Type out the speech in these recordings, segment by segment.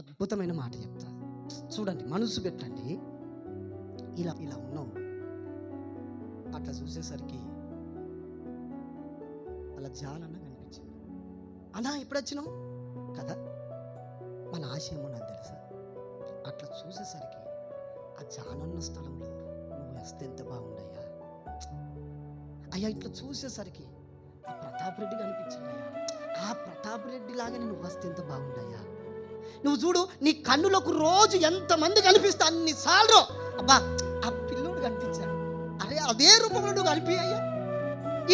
అద్భుతమైన మాట చెప్తా. చూడండి, మనసు పెట్టండి. ఇలా ఇలా ఉన్నాం. అట్లా చూసేసరికి అలా జానన్న కనిపించింది. అన్నా ఎప్పుడు వచ్చినావు కదా, మన ఆశయం నాకు తెలుసా. అట్లా చూసేసరికి ఆ జానన్న స్థలంలో నువ్వు వస్తే ఎంత బాగుండయ్యా. అయ్యా ఇట్లా చూసేసరికి ఆ ప్రతాప్ రెడ్డి కనిపించింది. అయ్యా ఆ ప్రతాప్ రెడ్డి లాగా నువ్వు వస్తే ఎంత బాగుండయ్యా. నువ్వు చూడు, నీ కన్నులకు రోజు ఎంతమంది కనిపిస్తే అన్నిసార్లు అబ్బా ఆ పిల్లోడు కనిపించాడు, అరే అదే రూపంలో నువ్వు కనిపించయ్యా.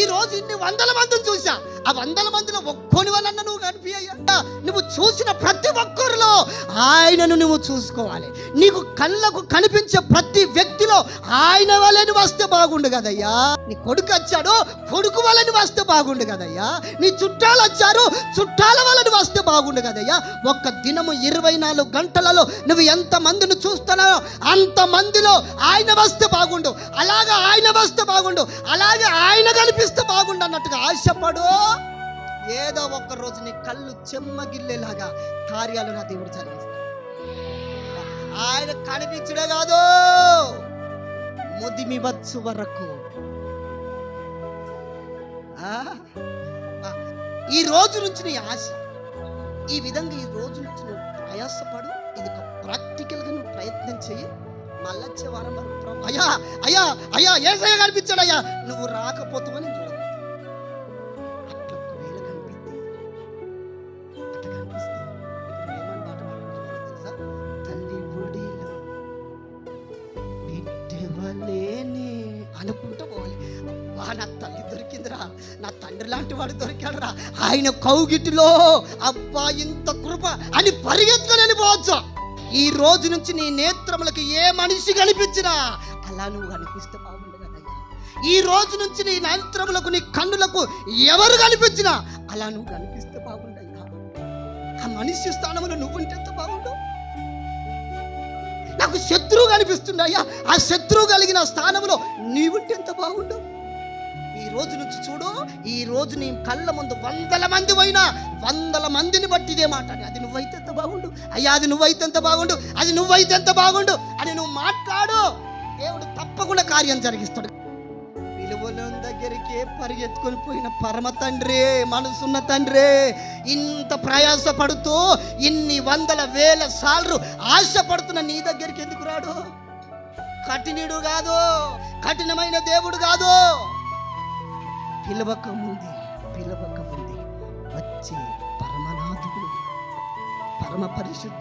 ఈ రోజు ఇన్ని 100 మందిని చూసా, ఆ 100 మందిలో ఒక్కోని వాళ్ళన్నా నువ్వు కనిపించయ్యా. నువ్వు చూసిన ప్రతి ఒక్కరిలో ఆయనను నువ్వు చూసుకోవాలి. నీకు కళ్ళకు కనిపించే ప్రతి వ్యక్తిలో ఆయన వాళ్ళని వస్తే బాగుండు కదయ్యా. నీ కొడుకు వచ్చాడు, కొడుకు వాళ్ళని వస్తే బాగుండు కదయ్యా. నీ చుట్టాలు వచ్చారు, చుట్టాల వాళ్ళని వస్తే బాగుండు కదయ్యా. ఒక్క దినము 24 గంటలలో నువ్వు ఎంత మందిని చూస్తున్నావో అంతమందిలో ఆయన వస్తే బాగుండు, అలాగే ఆయన వస్తే బాగుండు, అలాగే ఆయన కనిపిస్తే బాగుండు అన్నట్టుగా ఆశపడు. ఏదో ఒక్క రోజు నీ కళ్ళు చెమ్మగిల్లేలాగా కార్యాలు నా దేవుడు జరిగిస్తాడు. ఆయన కనిపించడే కాదు, ముదిమి వచ్చు వరకు. ఈ రోజు నుంచి నీ ఆశ ఈ విధంగా, ఈ రోజు నుంచి నువ్వు ప్రయాసపడు. ఇది ఒక ప్రాక్టికల్గా నువ్వు ప్రయత్నం చెయ్యి. మళ్ళొచ్చే వారం వరకు అయ్యా అయ్యా అయ్యా ఏసయ్య కనిపించాడు అయ్యా, నువ్వు రాకపోతావని చూడదు. అట్లా ఒకవేళ కనిపిస్తే అట్లా కనిపిస్తే ఇప్పుడు ఏమని పాట పాడుకుంటున్నారో తెలుసా? తల్లి ఒడిలో బిడ్డవలేనే అనుకుంటూ పోవాలి. అబ్బా నా తల్లి దొరికిందిరా, నా తండ్రి లాంటి వాడు దొరికాడురా, ఆయన కౌగిటిలో అబ్బా ఇంత కృప అని పరిగెత్తుకొని వెళ్ళిపోవచ్చు. ఈ రోజు నుంచి నీ నేత్రములకు ఏ మనిషి కనిపించినా అలా నువ్వు కనిపిస్తే బాగుండు కదయ్యా. ఈ రోజు నుంచి నీ నేత్రములకు, నీ కన్నులకు ఎవరు కనిపించినా అలా నువ్వు కనిపిస్తే బాగుండయ్యా. ఆ మనిషి స్థానంలో నువ్వు ఉంటే ఎంత బాగుండు. నాకు శత్రువు కనిపిస్తుండయ్యా, ఆ శత్రువు కలిగిన స్థానంలో నీవుంటే ఎంత బాగుండు. ఈ రోజు నుంచి చూడు, ఈ రోజు నీ కళ్ళ ముందు 100 మంది పోయినా 100 మందిని బట్టి ఇదే మాట, అది నువ్వైతే ఎంత బాగుండు అయ్యా, అది నువ్వైతే ఎంత బాగుండు, అది నువ్వైతే ఎంత బాగుండు అని నువ్వు మాట్లాడు. దేవుడు తప్పకుండా కార్యం జరిగిస్తాడు. విలువల దగ్గరికి పరిగెత్తుకొని పోయిన పరమ తండ్రి, మనసున్న తండ్రి, ఇంత ప్రయాసపడుతూ ఇన్ని 100,000 సార్లు ఆశపడుతున్న నీ దగ్గరికి ఎందుకు రాడు? కఠినుడు కాదు, కఠినమైన దేవుడు కాదు. పిలవక ముందే వచ్చే పరమనాథుడు, పరమ పరిశుద్ధుడు.